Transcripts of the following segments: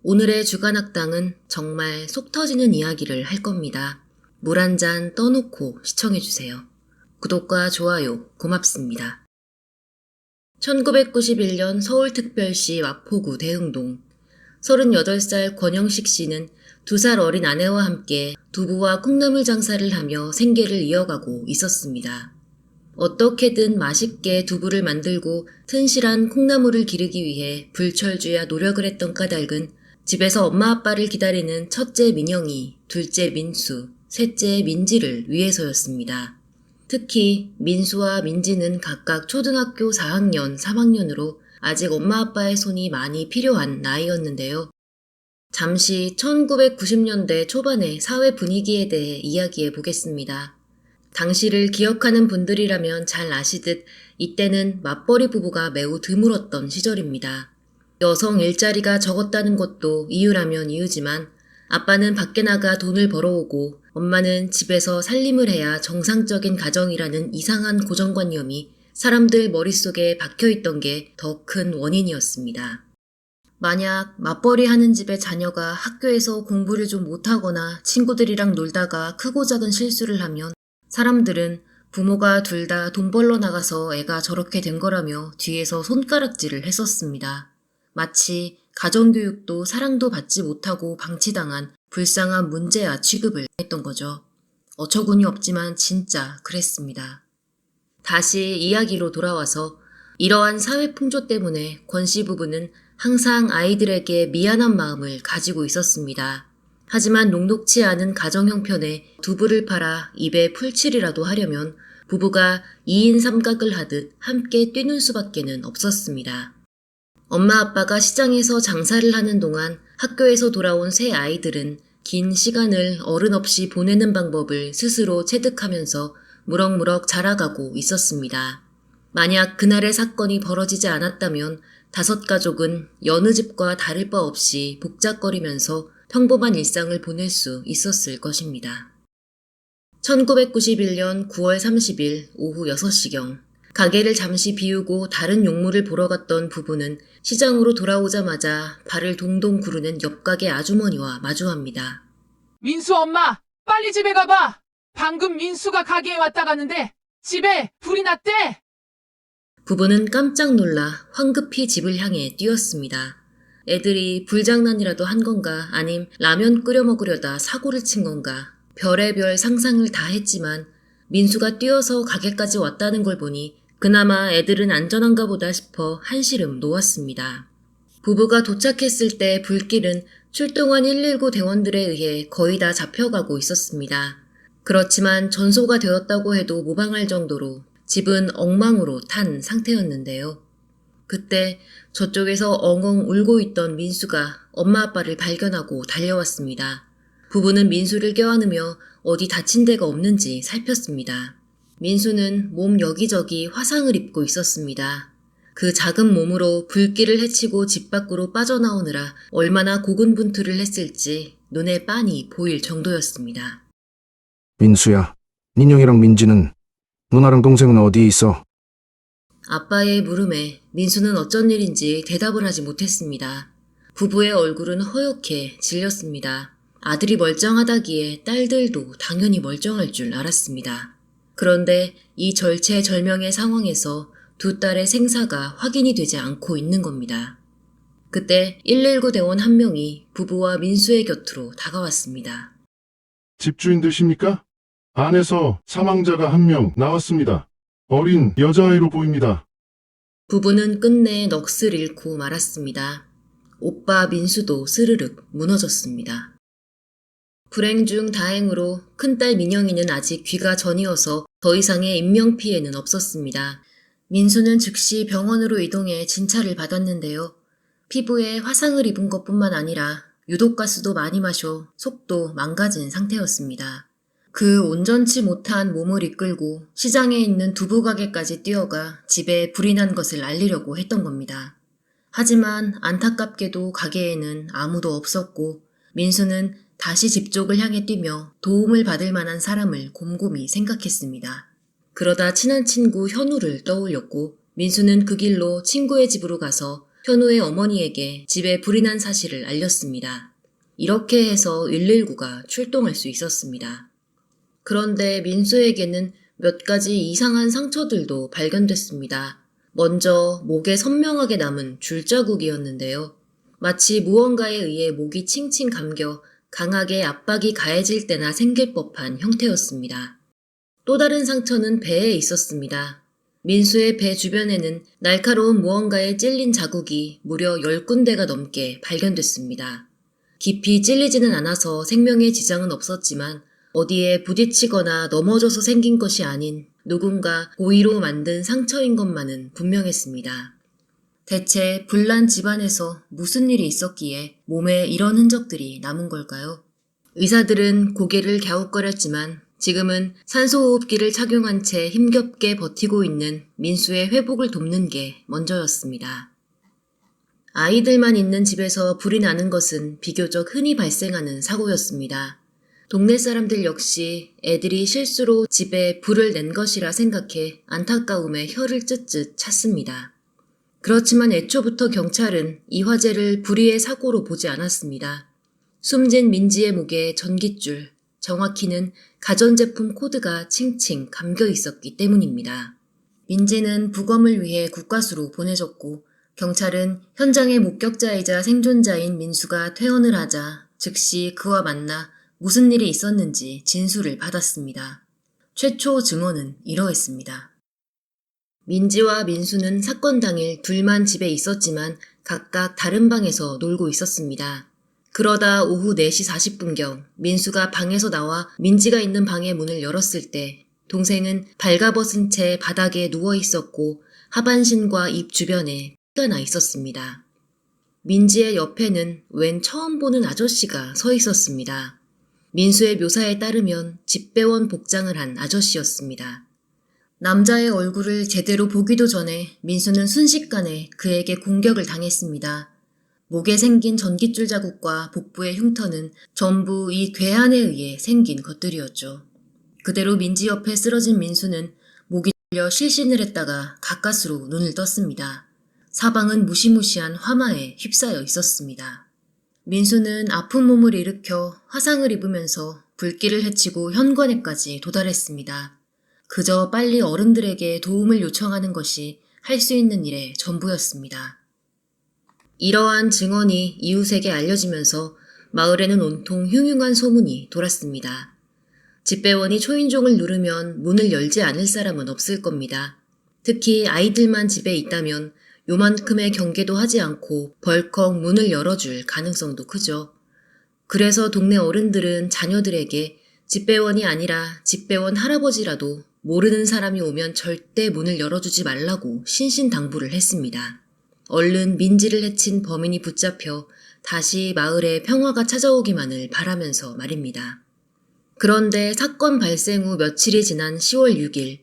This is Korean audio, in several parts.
오늘의 주간학당은 정말 속 터지는 이야기를 할 겁니다. 물 한 잔 떠놓고 시청해주세요. 구독과 좋아요 고맙습니다. 1991년 서울특별시 마포구 대흥동 38살 권영식 씨는 2살 어린 아내와 함께 두부와 콩나물 장사를 하며 생계를 이어가고 있었습니다. 어떻게든 맛있게 두부를 만들고 튼실한 콩나물을 기르기 위해 불철주야 노력을 했던 까닭은 집에서 엄마 아빠를 기다리는 첫째 민영이, 둘째 민수, 셋째 민지를 위해서였습니다. 특히 민수와 민지는 각각 초등학교 4학년, 3학년으로 아직 엄마 아빠의 손이 많이 필요한 나이였는데요. 잠시 1990년대 초반의 사회 분위기에 대해 이야기해 보겠습니다. 당시를 기억하는 분들이라면 잘 아시듯 이때는 맞벌이 부부가 매우 드물었던 시절입니다. 여성 일자리가 적었다는 것도 이유라면 이유지만 아빠는 밖에 나가 돈을 벌어오고 엄마는 집에서 살림을 해야 정상적인 가정이라는 이상한 고정관념이 사람들 머릿속에 박혀있던 게 더 큰 원인이었습니다. 만약 맞벌이 하는 집의 자녀가 학교에서 공부를 좀 못하거나 친구들이랑 놀다가 크고 작은 실수를 하면 사람들은 부모가 둘 다 돈 벌러 나가서 애가 저렇게 된 거라며 뒤에서 손가락질을 했었습니다. 마치 가정교육도 사랑도 받지 못하고 방치당한 불쌍한 문제아 취급을 했던 거죠. 어처구니 없지만 진짜 그랬습니다. 다시 이야기로 돌아와서 이러한 사회 풍조 때문에 권 씨 부부는 항상 아이들에게 미안한 마음을 가지고 있었습니다. 하지만 녹록치 않은 가정 형편에 두부를 팔아 입에 풀칠이라도 하려면 부부가 2인 삼각을 하듯 함께 뛰는 수밖에는 없었습니다. 엄마 아빠가 시장에서 장사를 하는 동안 학교에서 돌아온 새 아이들은 긴 시간을 어른 없이 보내는 방법을 스스로 체득하면서 무럭무럭 자라가고 있었습니다. 만약 그날의 사건이 벌어지지 않았다면 5가족은 여느 집과 다를 바 없이 복작거리면서 평범한 일상을 보낼 수 있었을 것입니다. 1991년 9월 30일 오후 6시경 가게를 잠시 비우고 다른 용물을 보러 갔던 부부는 시장으로 돌아오자마자 발을 동동 구르는 옆 가게 아주머니와 마주합니다. 민수 엄마, 빨리 집에 가봐. 방금 민수가 가게에 왔다 갔는데 집에 불이 났대. 부부는 깜짝 놀라 황급히 집을 향해 뛰었습니다. 애들이 불장난이라도 한 건가 아님 라면 끓여 먹으려다 사고를 친 건가 별의별 상상을 다 했지만 민수가 뛰어서 가게까지 왔다는 걸 보니 그나마 애들은 안전한가 보다 싶어 한시름 놓았습니다. 부부가 도착했을 때 불길은 출동한 119 대원들에 의해 거의 다 잡혀가고 있었습니다. 그렇지만 전소가 되었다고 해도 무방할 정도로 집은 엉망으로 탄 상태였는데요. 그때 저쪽에서 엉엉 울고 있던 민수가 엄마 아빠를 발견하고 달려왔습니다. 부부는 민수를 껴안으며 어디 다친 데가 없는지 살폈습니다. 민수는 몸 여기저기 화상을 입고 있었습니다. 그 작은 몸으로 불길을 헤치고 집 밖으로 빠져나오느라 얼마나 고군분투를 했을지 눈에 빤히 보일 정도였습니다. 민수야, 민영이랑 민지는 누나랑 동생은 어디 있어? 아빠의 물음에 민수는 어쩐 일인지 대답을 하지 못했습니다. 부부의 얼굴은 허옇게 질렸습니다. 아들이 멀쩡하다기에 딸들도 당연히 멀쩡할 줄 알았습니다. 그런데 이 절체절명의 상황에서 두 딸의 생사가 확인이 되지 않고 있는 겁니다. 그때 119 대원 한 명이 부부와 민수의 곁으로 다가왔습니다. 집주인 되십니까? 안에서 사망자가 한 명 나왔습니다. 어린 여자아이로 보입니다. 부부는 끝내 넋을 잃고 말았습니다. 오빠 민수도 스르륵 무너졌습니다. 불행 중 다행으로 큰딸 민영이는 아직 귀가 전이어서 더 이상의 인명피해는 없었습니다. 민수는 즉시 병원으로 이동해 진찰을 받았는데요. 피부에 화상을 입은 것뿐만 아니라 유독가스도 많이 마셔 속도 망가진 상태였습니다. 그 온전치 못한 몸을 이끌고 시장에 있는 두부 가게까지 뛰어가 집에 불이 난 것을 알리려고 했던 겁니다. 하지만 안타깝게도 가게에는 아무도 없었고 민수는 다시 집 쪽을 향해 뛰며 도움을 받을 만한 사람을 곰곰이 생각했습니다. 그러다 친한 친구 현우를 떠올렸고 민수는 그 길로 친구의 집으로 가서 현우의 어머니에게 집에 불이 난 사실을 알렸습니다. 이렇게 해서 119가 출동할 수 있었습니다. 그런데 민수에게는 몇 가지 이상한 상처들도 발견됐습니다. 먼저 목에 선명하게 남은 줄자국이었는데요. 마치 무언가에 의해 목이 칭칭 감겨 강하게 압박이 가해질 때나 생길 법한 형태였습니다. 또 다른 상처는 배에 있었습니다. 민수의 배 주변에는 날카로운 무언가에 찔린 자국이 무려 10군데가 넘게 발견됐습니다. 깊이 찔리지는 않아서 생명에 지장은 없었지만 어디에 부딪히거나 넘어져서 생긴 것이 아닌 누군가 고의로 만든 상처인 것만은 분명했습니다. 대체 불난 집안에서 무슨 일이 있었기에 몸에 이런 흔적들이 남은 걸까요? 의사들은 고개를 갸웃거렸지만 지금은 산소호흡기를 착용한 채 힘겹게 버티고 있는 민수의 회복을 돕는 게 먼저였습니다. 아이들만 있는 집에서 불이 나는 것은 비교적 흔히 발생하는 사고였습니다. 동네 사람들 역시 애들이 실수로 집에 불을 낸 것이라 생각해 안타까움에 혀를 쯧쯧 찼습니다. 그렇지만 애초부터 경찰은 이 화재를 불의의 사고로 보지 않았습니다. 숨진 민지의 목에 전깃줄, 정확히는 가전제품 코드가 칭칭 감겨 있었기 때문입니다. 민지는 부검을 위해 국과수로 보내졌고 경찰은 현장의 목격자이자 생존자인 민수가 퇴원을 하자 즉시 그와 만나 무슨 일이 있었는지 진술을 받았습니다. 최초 증언은 이러했습니다. 민지와 민수는 사건 당일 둘만 집에 있었지만 각각 다른 방에서 놀고 있었습니다. 그러다 오후 4시 40분경 민수가 방에서 나와 민지가 있는 방의 문을 열었을 때 동생은 발가벗은 채 바닥에 누워 있었고 하반신과 입 주변에 피가 나 있었습니다. 민지의 옆에는 웬 처음 보는 아저씨가 서 있었습니다. 민수의 묘사에 따르면 집배원 복장을 한 아저씨였습니다. 남자의 얼굴을 제대로 보기도 전에 민수는 순식간에 그에게 공격을 당했습니다. 목에 생긴 전깃줄 자국과 복부의 흉터는 전부 이 괴한에 의해 생긴 것들이었죠. 그대로 민지 옆에 쓰러진 민수는 목이 들려 실신을 했다가 가까스로 눈을 떴습니다. 사방은 무시무시한 화마에 휩싸여 있었습니다. 민수는 아픈 몸을 일으켜 화상을 입으면서 불길을 헤치고 현관에까지 도달했습니다. 그저 빨리 어른들에게 도움을 요청하는 것이 할 수 있는 일의 전부였습니다. 이러한 증언이 이웃에게 알려지면서 마을에는 온통 흉흉한 소문이 돌았습니다. 집배원이 초인종을 누르면 문을 열지 않을 사람은 없을 겁니다. 특히 아이들만 집에 있다면 요만큼의 경계도 하지 않고 벌컥 문을 열어줄 가능성도 크죠. 그래서 동네 어른들은 자녀들에게 집배원이 아니라 집배원 할아버지라도 모르는 사람이 오면 절대 문을 열어주지 말라고 신신당부를 했습니다. 얼른 민지를 해친 범인이 붙잡혀 다시 마을에 평화가 찾아오기만을 바라면서 말입니다. 그런데 사건 발생 후 며칠이 지난 10월 6일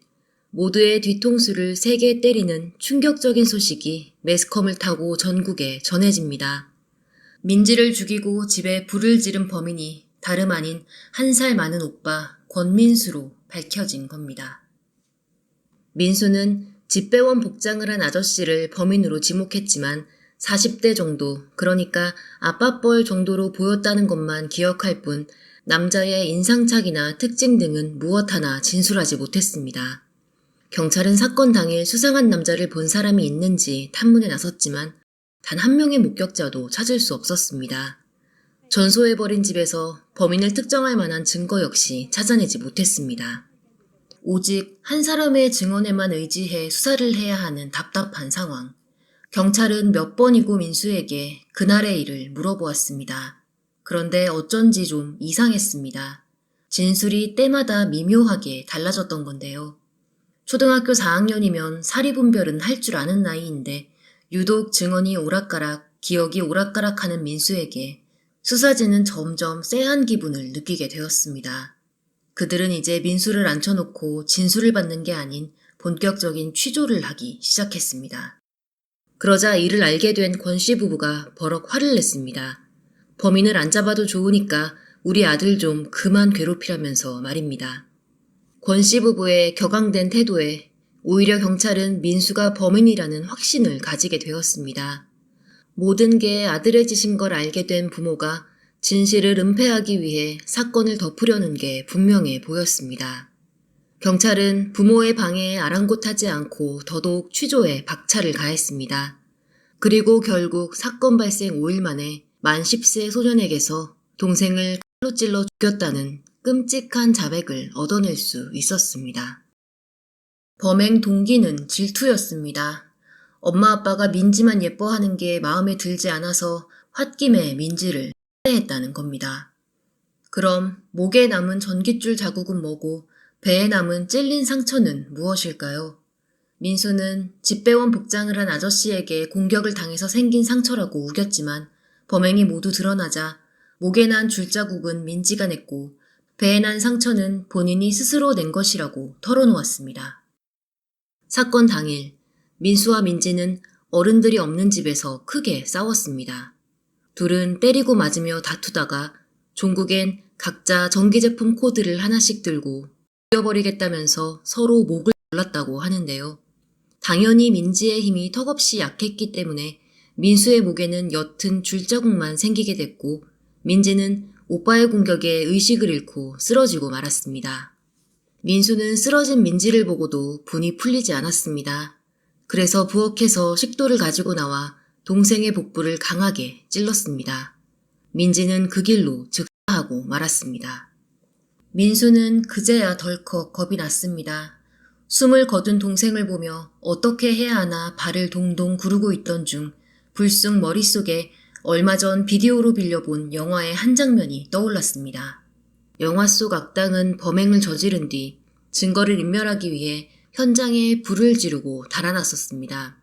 모두의 뒤통수를 세게 때리는 충격적인 소식이 매스컴을 타고 전국에 전해집니다. 민지를 죽이고 집에 불을 지른 범인이 다름 아닌 1살 많은 오빠 권민수로 밝혀진 겁니다. 민수는 집배원 복장을 한 아저씨를 범인으로 지목했지만 40대 정도, 그러니까 아빠뻘 정도로 보였다는 것만 기억할 뿐 남자의 인상착이나 특징 등은 무엇 하나 진술하지 못했습니다. 경찰은 사건 당일 수상한 남자를 본 사람이 있는지 탐문에 나섰지만 단 한 명의 목격자도 찾을 수 없었습니다. 전소해버린 집에서 범인을 특정할 만한 증거 역시 찾아내지 못했습니다. 오직 한 사람의 증언에만 의지해 수사를 해야 하는 답답한 상황. 경찰은 몇 번이고 민수에게 그날의 일을 물어보았습니다. 그런데 어쩐지 좀 이상했습니다. 진술이 때마다 미묘하게 달라졌던 건데요. 초등학교 4학년이면 사리분별은 할 줄 아는 나이인데 유독 증언이 오락가락, 기억이 오락가락하는 민수에게 수사진은 점점 쎄한 기분을 느끼게 되었습니다. 그들은 이제 민수를 앉혀놓고 진술을 받는 게 아닌 본격적인 취조를 하기 시작했습니다. 그러자 이를 알게 된 권씨 부부가 버럭 화를 냈습니다. 범인을 안 잡아도 좋으니까 우리 아들 좀 그만 괴롭히라면서 말입니다. 권씨 부부의 격앙된 태도에 오히려 경찰은 민수가 범인이라는 확신을 가지게 되었습니다. 모든 게 아들의 짓인 걸 알게 된 부모가 진실을 은폐하기 위해 사건을 덮으려는 게 분명해 보였습니다. 경찰은 부모의 방해에 아랑곳하지 않고 더더욱 취조에 박차를 가했습니다. 그리고 결국 사건 발생 5일 만에 만 10세 소년에게서 동생을 칼로 찔러 죽였다는 끔찍한 자백을 얻어낼 수 있었습니다. 범행 동기는 질투였습니다. 엄마 아빠가 민지만 예뻐하는 게 마음에 들지 않아서 홧김에 민지를 살해했다는 겁니다. 그럼 목에 남은 전깃줄 자국은 뭐고 배에 남은 찔린 상처는 무엇일까요? 민수는 집배원 복장을 한 아저씨에게 공격을 당해서 생긴 상처라고 우겼지만 범행이 모두 드러나자 목에 난 줄자국은 민지가 냈고 배에 난 상처는 본인이 스스로 낸 것이라고 털어놓았습니다. 사건 당일 민수와 민지는 어른들이 없는 집에서 크게 싸웠습니다. 둘은 때리고 맞으며 다투다가 종국엔 각자 전기제품 코드를 하나씩 들고 죽여버리겠다면서 서로 목을 졸랐다고 하는데요. 당연히 민지의 힘이 턱없이 약했기 때문에 민수의 목에는 옅은 줄자국만 생기게 됐고 민지는 오빠의 공격에 의식을 잃고 쓰러지고 말았습니다. 민수는 쓰러진 민지를 보고도 분이 풀리지 않았습니다. 그래서 부엌에서 식도를 가지고 나와 동생의 복부를 강하게 찔렀습니다. 민지는 그 길로 즉사하고 말았습니다. 민수는 그제야 덜컥 겁이 났습니다. 숨을 거둔 동생을 보며 어떻게 해야 하나 발을 동동 구르고 있던 중 불쑥 머릿속에 얼마 전 비디오로 빌려본 영화의 한 장면이 떠올랐습니다. 영화 속 악당은 범행을 저지른 뒤 증거를 인멸하기 위해 현장에 불을 지르고 달아났었습니다.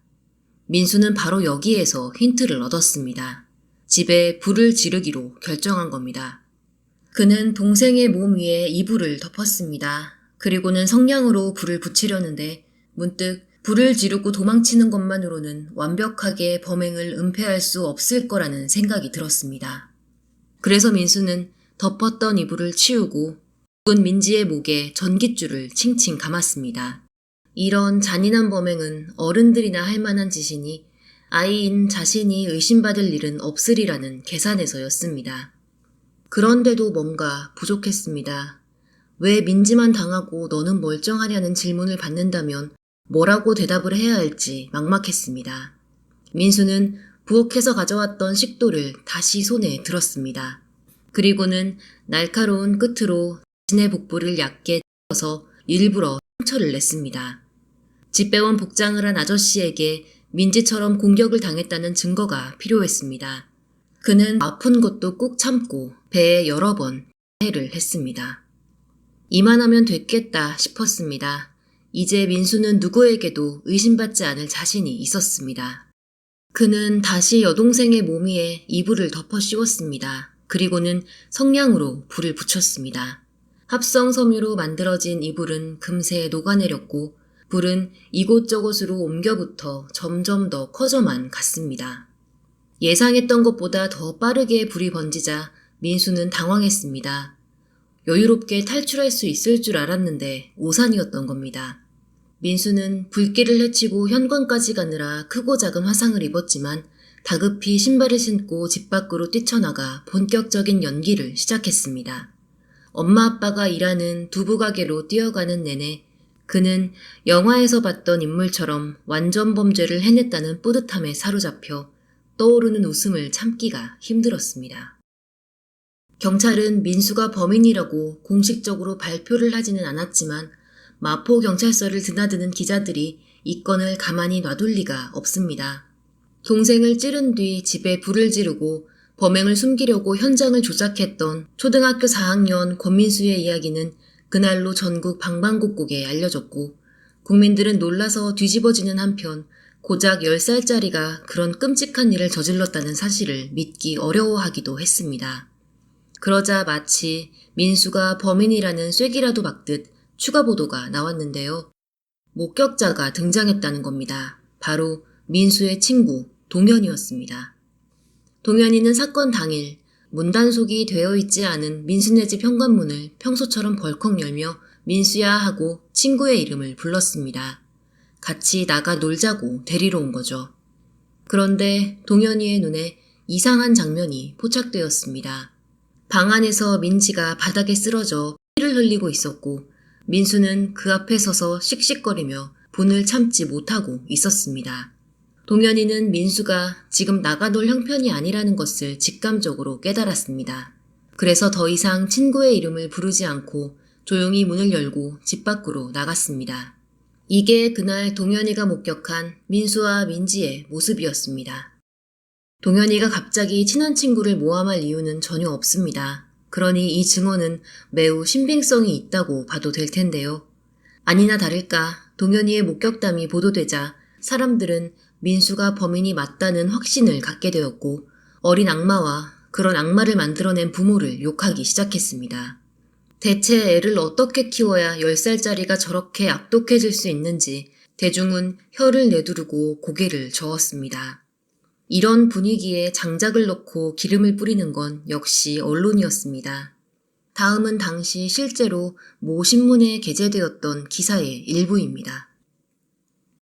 민수는 바로 여기에서 힌트를 얻었습니다. 집에 불을 지르기로 결정한 겁니다. 그는 동생의 몸 위에 이불을 덮었습니다. 그리고는 성냥으로 불을 붙이려는데 문득 불을 지르고 도망치는 것만으로는 완벽하게 범행을 은폐할 수 없을 거라는 생각이 들었습니다. 그래서 민수는 덮었던 이불을 치우고 죽은 민지의 목에 전깃줄을 칭칭 감았습니다. 이런 잔인한 범행은 어른들이나 할 만한 짓이니 아이인 자신이 의심받을 일은 없으리라는 계산에서였습니다. 그런데도 뭔가 부족했습니다. 왜 민지만 당하고 너는 멀쩡하냐는 질문을 받는다면 뭐라고 대답을 해야 할지 막막했습니다. 민수는 부엌에서 가져왔던 식도를 다시 손에 들었습니다. 그리고는 날카로운 끝으로 자신의 복부를 얕게 찔러서 일부러 상처를 냈습니다. 집배원 복장을 한 아저씨에게 민지처럼 공격을 당했다는 증거가 필요했습니다. 그는 아픈 것도 꾹 참고 배에 여러 번 해를 했습니다. 이만하면 됐겠다 싶었습니다. 이제 민수는 누구에게도 의심받지 않을 자신이 있었습니다. 그는 다시 여동생의 몸 위에 이불을 덮어 씌웠습니다. 그리고는 성냥으로 불을 붙였습니다. 합성 섬유로 만들어진 이불은 금세 녹아내렸고 불은 이곳저곳으로 옮겨붙어 점점 더 커져만 갔습니다. 예상했던 것보다 더 빠르게 불이 번지자 민수는 당황했습니다. 여유롭게 탈출할 수 있을 줄 알았는데 오산이었던 겁니다. 민수는 불길을 헤치고 현관까지 가느라 크고 작은 화상을 입었지만 다급히 신발을 신고 집 밖으로 뛰쳐나가 본격적인 연기를 시작했습니다. 엄마 아빠가 일하는 두부가게로 뛰어가는 내내 그는 영화에서 봤던 인물처럼 완전 범죄를 해냈다는 뿌듯함에 사로잡혀 떠오르는 웃음을 참기가 힘들었습니다. 경찰은 민수가 범인이라고 공식적으로 발표를 하지는 않았지만 마포경찰서를 드나드는 기자들이 이 건을 가만히 놔둘 리가 없습니다. 동생을 찌른 뒤 집에 불을 지르고 범행을 숨기려고 현장을 조작했던 초등학교 4학년 권민수의 이야기는 그날로 전국 방방곡곡에 알려졌고 국민들은 놀라서 뒤집어지는 한편 고작 10살짜리가 그런 끔찍한 일을 저질렀다는 사실을 믿기 어려워하기도 했습니다. 그러자 마치 민수가 범인이라는 쐐기라도 막듯 추가 보도가 나왔는데요. 목격자가 등장했다는 겁니다. 바로 민수의 친구 동현이었습니다. 동현이는 사건 당일 문단속이 되어 있지 않은 민수네 집 현관문을 평소처럼 벌컥 열며 민수야 하고 친구의 이름을 불렀습니다. 같이 나가 놀자고 데리러 온 거죠. 그런데 동현이의 눈에 이상한 장면이 포착되었습니다. 방 안에서 민지가 바닥에 쓰러져 피를 흘리고 있었고 민수는 그 앞에 서서 씩씩거리며 분을 참지 못하고 있었습니다. 동현이는 민수가 지금 나가놀 형편이 아니라는 것을 직감적으로 깨달았습니다. 그래서 더 이상 친구의 이름을 부르지 않고 조용히 문을 열고 집 밖으로 나갔습니다. 이게 그날 동현이가 목격한 민수와 민지의 모습이었습니다. 동현이가 갑자기 친한 친구를 모함할 이유는 전혀 없습니다. 그러니 이 증언은 매우 신빙성이 있다고 봐도 될 텐데요. 아니나 다를까 동현이의 목격담이 보도되자 사람들은 민수가 범인이 맞다는 확신을 갖게 되었고 어린 악마와 그런 악마를 만들어낸 부모를 욕하기 시작했습니다. 대체 애를 어떻게 키워야 10살짜리가 저렇게 악독해질 수 있는지 대중은 혀를 내두르고 고개를 저었습니다. 이런 분위기에 장작을 넣고 기름을 뿌리는 건 역시 언론이었습니다. 다음은 당시 실제로 모 신문에 게재되었던 기사의 일부입니다.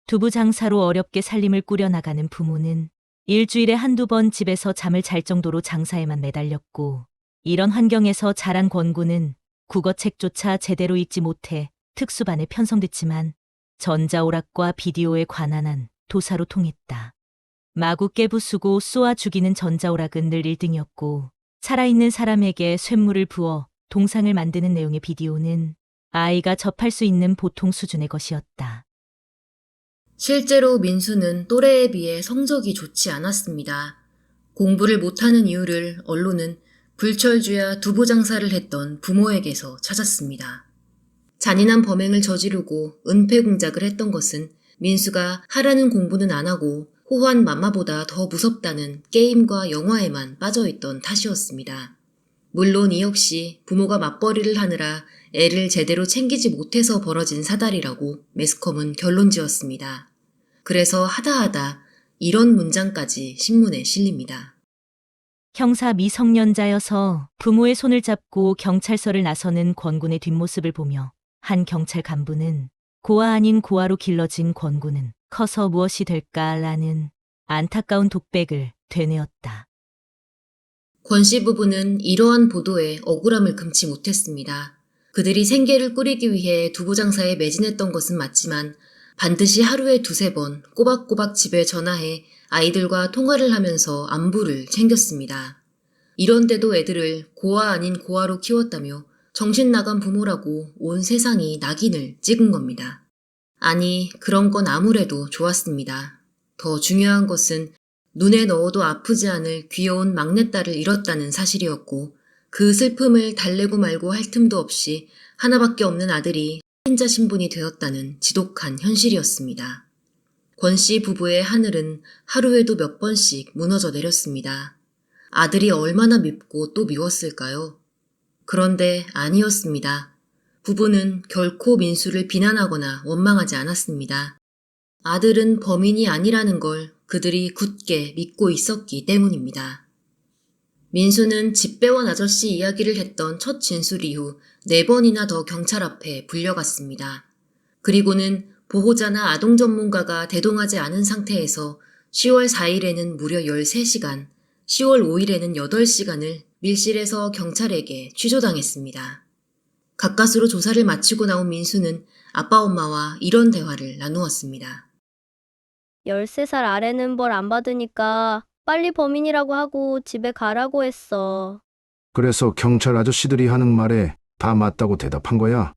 두부 장사로 어렵게 살림을 꾸려나가는 부모는 일주일에 한두 번 집에서 잠을 잘 정도로 장사에만 매달렸고 이런 환경에서 자란 권구는 국어책조차 제대로 읽지 못해 특수반에 편성됐지만 전자오락과 비디오에 관한 한 도사로 통했다. 마구 깨부수고 쏘아 죽이는 전자오락은 늘 1등이었고 살아있는 사람에게 쇳물을 부어 동상을 만드는 내용의 비디오는 아이가 접할 수 있는 보통 수준의 것이었다. 실제로 민수는 또래에 비해 성적이 좋지 않았습니다. 공부를 못하는 이유를 언론은 불철주야 두부 장사를 했던 부모에게서 찾았습니다. 잔인한 범행을 저지르고 은폐 공작을 했던 것은 민수가 하라는 공부는 안 하고 호환 맘마보다 더 무섭다는 게임과 영화에만 빠져있던 탓이었습니다. 물론 이 역시 부모가 맞벌이를 하느라 애를 제대로 챙기지 못해서 벌어진 사달이라고 매스컴은 결론지었습니다. 그래서 하다하다 이런 문장까지 신문에 실립니다. 형사 미성년자여서 부모의 손을 잡고 경찰서를 나서는 권군의 뒷모습을 보며 한 경찰 간부는 고아 아닌 고아로 길러진 권군은 커서 무엇이 될까라는 안타까운 독백을 되뇌었다. 권 씨 부부는 이러한 보도에 억울함을 금치 못했습니다. 그들이 생계를 꾸리기 위해 두부 장사에 매진했던 것은 맞지만 반드시 하루에 2-3번 꼬박꼬박 집에 전화해 아이들과 통화를 하면서 안부를 챙겼습니다. 이런데도 애들을 고아 아닌 고아로 키웠다며 정신 나간 부모라고 온 세상이 낙인을 찍은 겁니다. 아니, 그런 건 아무래도 좋았습니다. 더 중요한 것은 눈에 넣어도 아프지 않을 귀여운 막내딸을 잃었다는 사실이었고 그 슬픔을 달래고 말고 할 틈도 없이 하나밖에 없는 아들이 살인자 신분이 되었다는 지독한 현실이었습니다. 권 씨 부부의 하늘은 하루에도 몇 번씩 무너져 내렸습니다. 아들이 얼마나 밉고 또 미웠을까요? 그런데 아니었습니다. 부부는 결코 민수를 비난하거나 원망하지 않았습니다. 아들은 범인이 아니라는 걸 그들이 굳게 믿고 있었기 때문입니다. 민수는 집배원 아저씨 이야기를 했던 첫 진술 이후 4번이나 더 경찰 앞에 불려갔습니다. 그리고는 보호자나 아동 전문가가 대동하지 않은 상태에서 10월 4일에는 무려 13시간, 10월 5일에는 8시간을 밀실에서 경찰에게 취조당했습니다. 가까스로 조사를 마치고 나온 민수는 아빠 엄마와 이런 대화를 나누었습니다. 13살 아래는 벌 안 받으니까 빨리 범인이라고 하고 집에 가라고 했어. 그래서 경찰 아저씨들이 하는 말에 다 맞다고 대답한 거야.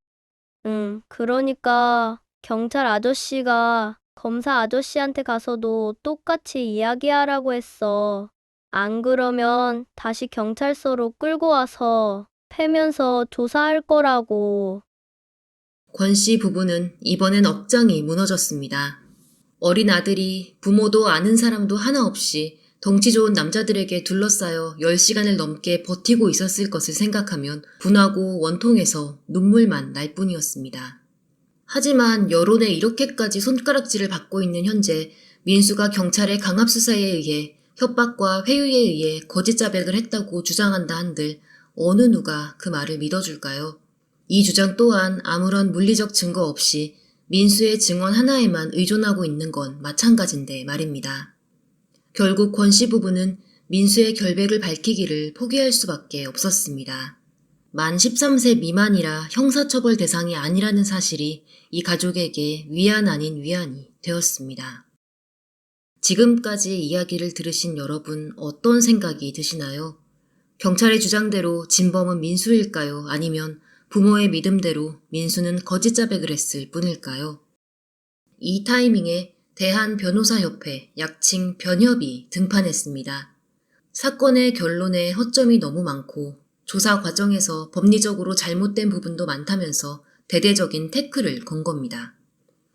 응, 그러니까 경찰 아저씨가 검사 아저씨한테 가서도 똑같이 이야기하라고 했어. 안 그러면 다시 경찰서로 끌고 와서 패면서 조사할 거라고. 권 씨 부부는 이번엔 억장이 무너졌습니다. 어린 아들이 부모도 아는 사람도 하나 없이 덩치 좋은 남자들에게 둘러싸여 10시간을 넘게 버티고 있었을 것을 생각하면 분하고 원통해서 눈물만 날 뿐이었습니다. 하지만 여론에 이렇게까지 손가락질을 받고 있는 현재 민수가 경찰의 강압수사에 의해 협박과 회유에 의해 거짓 자백을 했다고 주장한다 한들 어느 누가 그 말을 믿어줄까요? 이 주장 또한 아무런 물리적 증거 없이 민수의 증언 하나에만 의존하고 있는 건 마찬가지인데 말입니다. 결국 권 씨 부부는 민수의 결백을 밝히기를 포기할 수밖에 없었습니다. 만 13세 미만이라 형사처벌 대상이 아니라는 사실이 이 가족에게 위안 아닌 위안이 되었습니다. 지금까지 이야기를 들으신 여러분 어떤 생각이 드시나요? 경찰의 주장대로 진범은 민수일까요? 아니면 부모의 믿음대로 민수는 거짓 자백을 했을 뿐일까요? 이 타이밍에 대한변호사협회 약칭 변협이 등판했습니다. 사건의 결론에 허점이 너무 많고 조사 과정에서 법리적으로 잘못된 부분도 많다면서 대대적인 태클을 건 겁니다.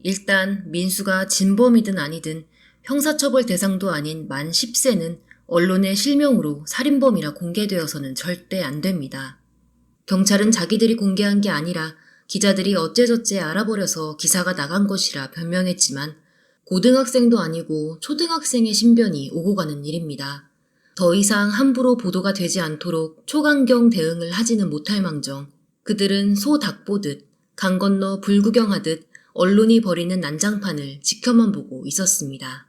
일단 민수가 진범이든 아니든 형사처벌 대상도 아닌 만 10세는 언론의 실명으로 살인범이라 공개되어서는 절대 안 됩니다. 경찰은 자기들이 공개한 게 아니라 기자들이 어째저째 알아버려서 기사가 나간 것이라 변명했지만 고등학생도 아니고 초등학생의 신변이 오고 가는 일입니다. 더 이상 함부로 보도가 되지 않도록 초강경 대응을 하지는 못할 망정 그들은 소 닭 보듯 강 건너 불구경하듯 언론이 벌이는 난장판을 지켜만 보고 있었습니다.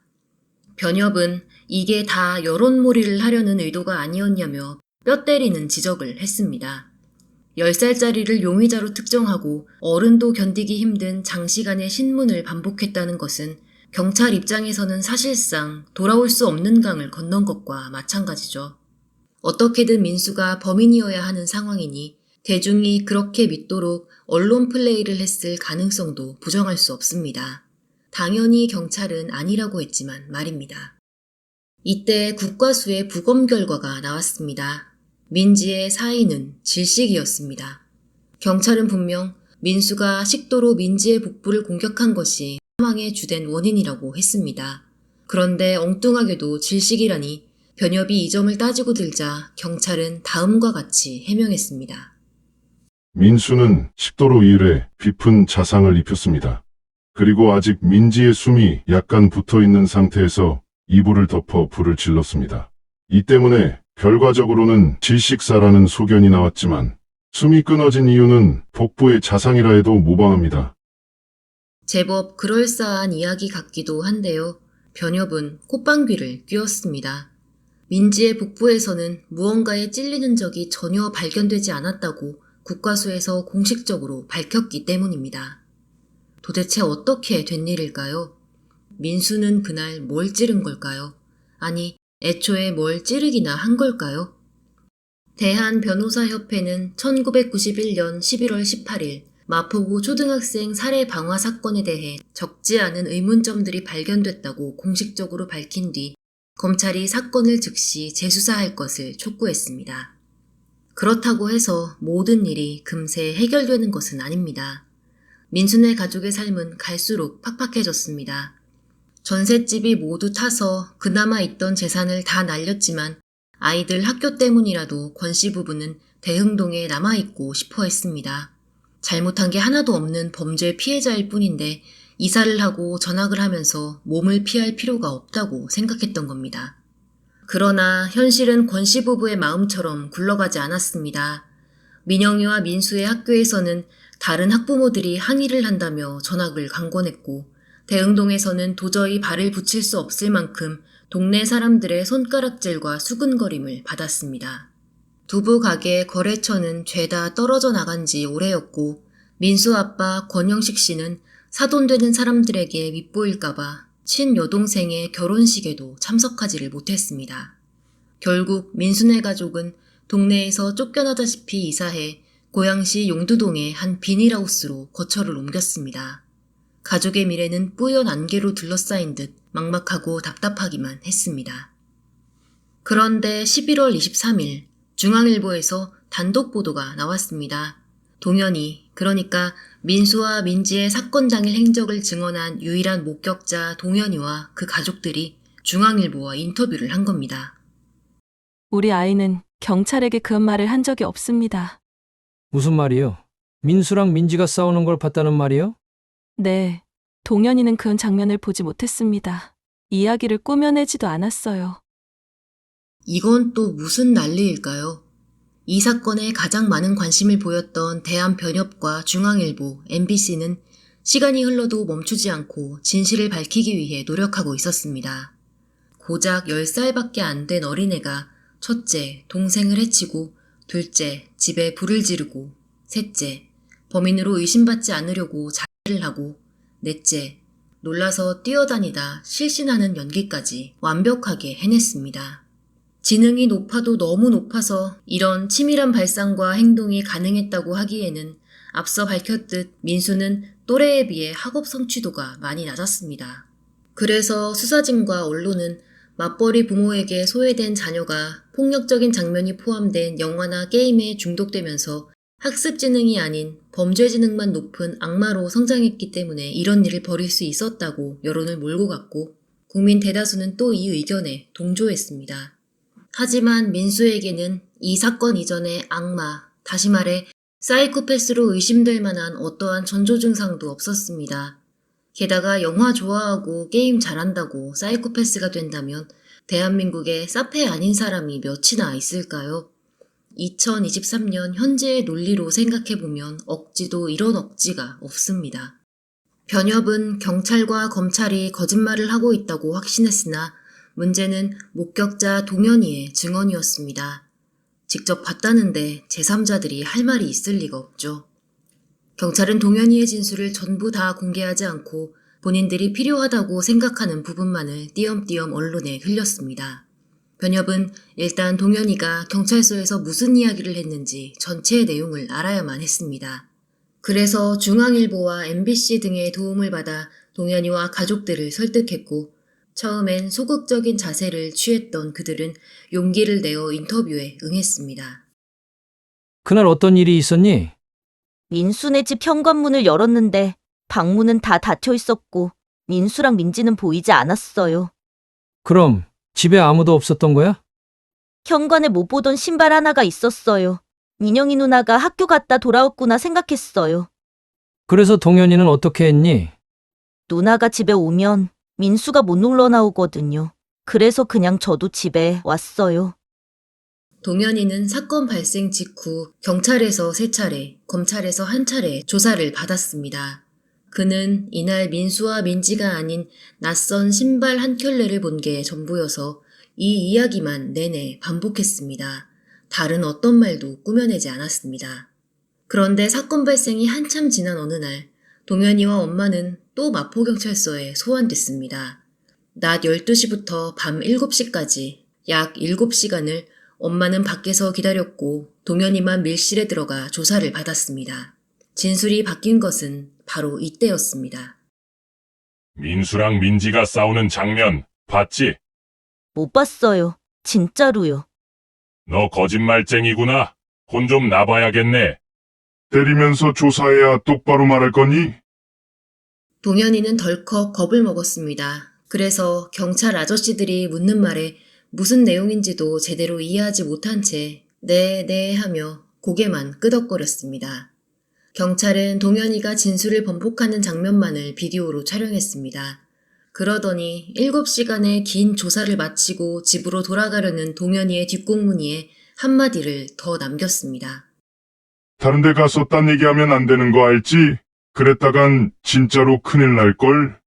변협은 이게 다 여론몰이를 하려는 의도가 아니었냐며 뼈 때리는 지적을 했습니다. 10살짜리를 용의자로 특정하고 어른도 견디기 힘든 장시간의 신문을 반복했다는 것은 경찰 입장에서는 사실상 돌아올 수 없는 강을 건넌 것과 마찬가지죠. 어떻게든 민수가 범인이어야 하는 상황이니 대중이 그렇게 믿도록 언론 플레이를 했을 가능성도 부정할 수 없습니다. 당연히 경찰은 아니라고 했지만 말입니다. 이때 국과수의 부검 결과가 나왔습니다. 민지의 사인은 질식이었습니다. 경찰은 분명 민수가 식도로 민지의 복부를 공격한 것이 사망의 주된 원인이라고 했습니다. 그런데 엉뚱하게도 질식이라니 변협이 이 점을 따지고 들자 경찰은 다음과 같이 해명했습니다. 민수는 식도로 이을에 깊은 자상을 입혔습니다. 그리고 아직 민지의 숨이 약간 붙어 있는 상태에서 이불을 덮어 불을 질렀습니다. 이 때문에 결과적으로는 질식사라는 소견이 나왔지만 숨이 끊어진 이유는 복부의 자상이라 해도 무방합니다. 제법 그럴싸한 이야기 같기도 한데요. 변협은 콧방귀를 뀌었습니다. 민지의 복부에서는 무언가에 찔리는 적이 전혀 발견되지 않았다고 국과수에서 공식적으로 밝혔기 때문입니다. 도대체 어떻게 된 일일까요? 민수는 그날 뭘 찌른 걸까요? 아니, 애초에 뭘 찌르기나 한 걸까요? 대한변호사협회는 1991년 11월 18일 마포구 초등학생 살해 방화 사건에 대해 적지 않은 의문점들이 발견됐다고 공식적으로 밝힌 뒤 검찰이 사건을 즉시 재수사할 것을 촉구했습니다. 그렇다고 해서 모든 일이 금세 해결되는 것은 아닙니다. 민수네 가족의 삶은 갈수록 팍팍해졌습니다. 전셋집이 모두 타서 그나마 있던 재산을 다 날렸지만 아이들 학교 때문이라도 권 씨 부부는 대흥동에 남아있고 싶어 했습니다. 잘못한 게 하나도 없는 범죄 피해자일 뿐인데 이사를 하고 전학을 하면서 몸을 피할 필요가 없다고 생각했던 겁니다. 그러나 현실은 권 씨 부부의 마음처럼 굴러가지 않았습니다. 민영이와 민수의 학교에서는 다른 학부모들이 항의를 한다며 전학을 강권했고 대흥동에서는 도저히 발을 붙일 수 없을 만큼 동네 사람들의 손가락질과 수근거림을 받았습니다. 두부 가게 거래처는 죄다 떨어져 나간 지 오래였고 민수 아빠 권영식 씨는 사돈되는 사람들에게 밉보일까봐 친여동생의 결혼식에도 참석하지를 못했습니다. 결국 민수네 가족은 동네에서 쫓겨나다시피 이사해 고양시 용두동의 한 비닐하우스로 거처를 옮겼습니다. 가족의 미래는 뿌연 안개로 둘러싸인 듯 막막하고 답답하기만 했습니다. 그런데 11월 23일 중앙일보에서 단독 보도가 나왔습니다. 동현이, 그러니까 민수와 민지의 사건 당일 행적을 증언한 유일한 목격자 동현이와 그 가족들이 중앙일보와 인터뷰를 한 겁니다. 우리 아이는 경찰에게 그런 말을 한 적이 없습니다. 무슨 말이요? 민수랑 민지가 싸우는 걸 봤다는 말이요? 네, 동현이는 그런 장면을 보지 못했습니다. 이야기를 꾸며내지도 않았어요. 이건 또 무슨 난리일까요? 이 사건에 가장 많은 관심을 보였던 대한변협과 중앙일보, MBC는 시간이 흘러도 멈추지 않고 진실을 밝히기 위해 노력하고 있었습니다. 고작 10살밖에 안 된 어린애가 첫째, 동생을 해치고 둘째, 집에 불을 지르고 셋째, 범인으로 의심받지 않으려고 자해를 하고 넷째, 놀라서 뛰어다니다 실신하는 연기까지 완벽하게 해냈습니다. 지능이 높아도 너무 높아서 이런 치밀한 발상과 행동이 가능했다고 하기에는 앞서 밝혔듯 민수는 또래에 비해 학업 성취도가 많이 낮았습니다. 그래서 수사진과 언론은 맞벌이 부모에게 소외된 자녀가 폭력적인 장면이 포함된 영화나 게임에 중독되면서 학습 지능이 아닌 범죄 지능만 높은 악마로 성장했기 때문에 이런 일을 벌일 수 있었다고 여론을 몰고 갔고 국민 대다수는 또 이 의견에 동조했습니다. 하지만 민수에게는 이 사건 이전에 악마, 다시 말해 사이코패스로 의심될 만한 어떠한 전조 증상도 없었습니다. 게다가 영화 좋아하고 게임 잘한다고 사이코패스가 된다면 대한민국에 사페 아닌 사람이 몇이나 있을까요? 2023년 현재의 논리로 생각해보면 억지도 이런 억지가 없습니다. 변협은 경찰과 검찰이 거짓말을 하고 있다고 확신했으나 문제는 목격자 동현이의 증언이었습니다. 직접 봤다는데 제3자들이 할 말이 있을 리가 없죠. 경찰은 동현이의 진술을 전부 다 공개하지 않고 본인들이 필요하다고 생각하는 부분만을 띄엄띄엄 언론에 흘렸습니다. 변협은 일단 동현이가 경찰서에서 무슨 이야기를 했는지 전체의 내용을 알아야만 했습니다. 그래서 중앙일보와 MBC 등의 도움을 받아 동현이와 가족들을 설득했고 처음엔 소극적인 자세를 취했던 그들은 용기를 내어 인터뷰에 응했습니다. 그날 어떤 일이 있었니? 민수네 집 현관문을 열었는데 방문은 다 닫혀 있었고 민수랑 민지는 보이지 않았어요. 그럼 집에 아무도 없었던 거야? 현관에 못 보던 신발 하나가 있었어요. 민영이 누나가 학교 갔다 돌아왔구나 생각했어요. 그래서 동현이는 어떻게 했니? 누나가 집에 오면 민수가 못 놀러 나오거든요. 그래서 그냥 저도 집에 왔어요. 동현이는 사건 발생 직후 경찰에서 3차례, 검찰에서 1차례 조사를 받았습니다. 그는 이날 민수와 민지가 아닌 낯선 신발 한 켤레를 본 게 전부여서 이 이야기만 내내 반복했습니다. 다른 어떤 말도 꾸며내지 않았습니다. 그런데 사건 발생이 한참 지난 어느 날 동현이와 엄마는 또 마포경찰서에 소환됐습니다. 낮 12시부터 밤 7시까지 약 7시간을 엄마는 밖에서 기다렸고 동현이만 밀실에 들어가 조사를 받았습니다. 진술이 바뀐 것은 바로 이때였습니다. 민수랑 민지가 싸우는 장면 봤지? 못 봤어요. 진짜로요. 너 거짓말쟁이구나. 혼 좀 나봐야겠네. 때리면서 조사해야 똑바로 말할 거니? 동현이는 덜컥 겁을 먹었습니다. 그래서 경찰 아저씨들이 묻는 말에 무슨 내용인지도 제대로 이해하지 못한 채 네 하며 고개만 끄덕거렸습니다. 경찰은 동현이가 진술을 번복하는 장면만을 비디오로 촬영했습니다. 그러더니 7시간의 긴 조사를 마치고 집으로 돌아가려는 동현이의 뒷공무니에 한마디를 더 남겼습니다. 다른 데 가서 딴 얘기하면 안 되는 거 알지? 그랬다간 진짜로 큰일 날걸?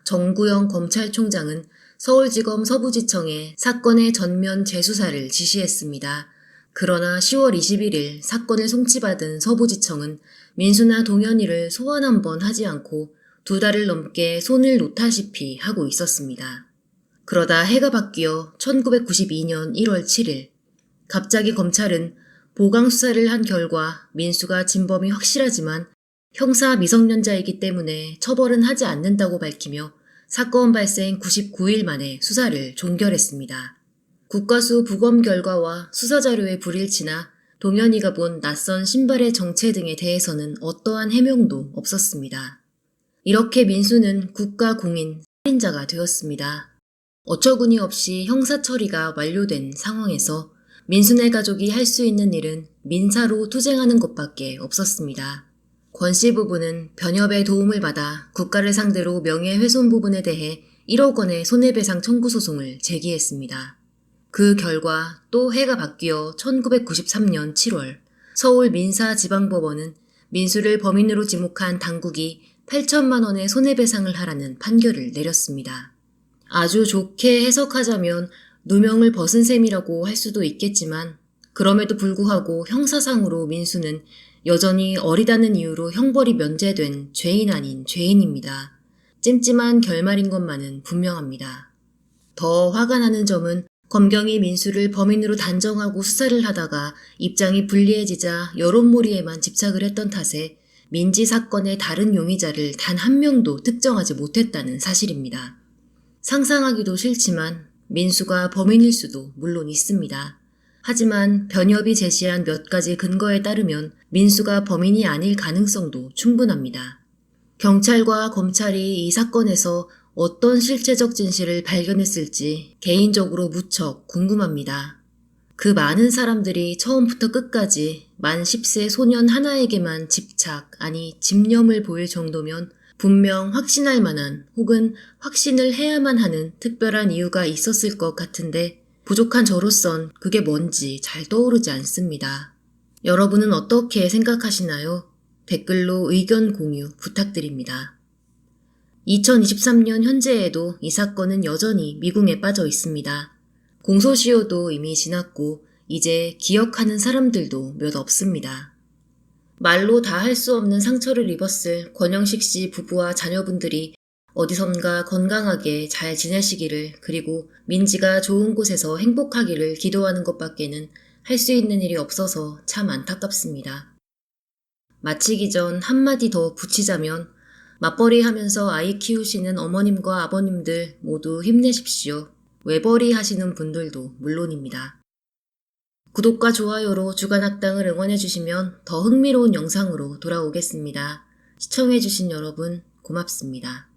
정구영 검찰총장은 서울지검 서부지청에 사건의 전면 재수사를 지시했습니다. 그러나 10월 21일 사건을 송치받은 서부지청은 민수나 동현이를 소환 한 번 하지 않고 2달을 넘게 손을 놓다시피 하고 있었습니다. 그러다 해가 바뀌어 1992년 1월 7일 갑자기 검찰은 보강 수사를 한 결과 민수가 진범이 확실하지만 형사 미성년자이기 때문에 처벌은 하지 않는다고 밝히며 사건 발생 99일 만에 수사를 종결했습니다. 국과수 부검 결과와 수사자료의 불일치나 동현이가 본 낯선 신발의 정체 등에 대해서는 어떠한 해명도 없었습니다. 이렇게 민수는 국가 공인 살인자가 되었습니다. 어처구니 없이 형사 처리가 완료된 상황에서 민수네 가족이 할 수 있는 일은 민사로 투쟁하는 것밖에 없었습니다. 권 씨 부부는 변협의 도움을 받아 국가를 상대로 명예훼손 부분에 대해 1억 원의 손해배상 청구 소송을 제기했습니다. 그 결과 또 해가 바뀌어 1993년 7월 서울 민사지방법원은 민수를 범인으로 지목한 당국이 8천만 원의 손해배상을 하라는 판결을 내렸습니다. 아주 좋게 해석하자면 누명을 벗은 셈이라고 할 수도 있겠지만 그럼에도 불구하고 형사상으로 민수는 여전히 어리다는 이유로 형벌이 면제된 죄인 아닌 죄인입니다. 찜찜한 결말인 것만은 분명합니다. 더 화가 나는 점은 검경이 민수를 범인으로 단정하고 수사를 하다가 입장이 불리해지자 여론몰이에만 집착을 했던 탓에 민지 사건의 다른 용의자를 단 한 명도 특정하지 못했다는 사실입니다. 상상하기도 싫지만 민수가 범인일 수도 물론 있습니다. 하지만 변협이 제시한 몇 가지 근거에 따르면 민수가 범인이 아닐 가능성도 충분합니다. 경찰과 검찰이 이 사건에서 어떤 실체적 진실을 발견했을지 개인적으로 무척 궁금합니다. 그 많은 사람들이 처음부터 끝까지 만 10세 소년 하나에게만 집착, 아니 집념을 보일 정도면 분명 확신할 만한 혹은 확신을 해야만 하는 특별한 이유가 있었을 것 같은데 부족한 저로선 그게 뭔지 잘 떠오르지 않습니다. 여러분은 어떻게 생각하시나요? 댓글로 의견 공유 부탁드립니다. 2023년 현재에도 이 사건은 여전히 미궁에 빠져 있습니다. 공소시효도 이미 지났고 이제 기억하는 사람들도 몇 없습니다. 말로 다 할 수 없는 상처를 입었을 권영식 씨 부부와 자녀분들이 어디선가 건강하게 잘 지내시기를 그리고 민지가 좋은 곳에서 행복하기를 기도하는 것밖에는 할 수 있는 일이 없어서 참 안타깝습니다. 마치기 전 한마디 더 붙이자면 맞벌이 하면서 아이 키우시는 어머님과 아버님들 모두 힘내십시오. 외벌이 하시는 분들도 물론입니다. 구독과 좋아요로 주간학당을 응원해주시면 더 흥미로운 영상으로 돌아오겠습니다. 시청해주신 여러분 고맙습니다.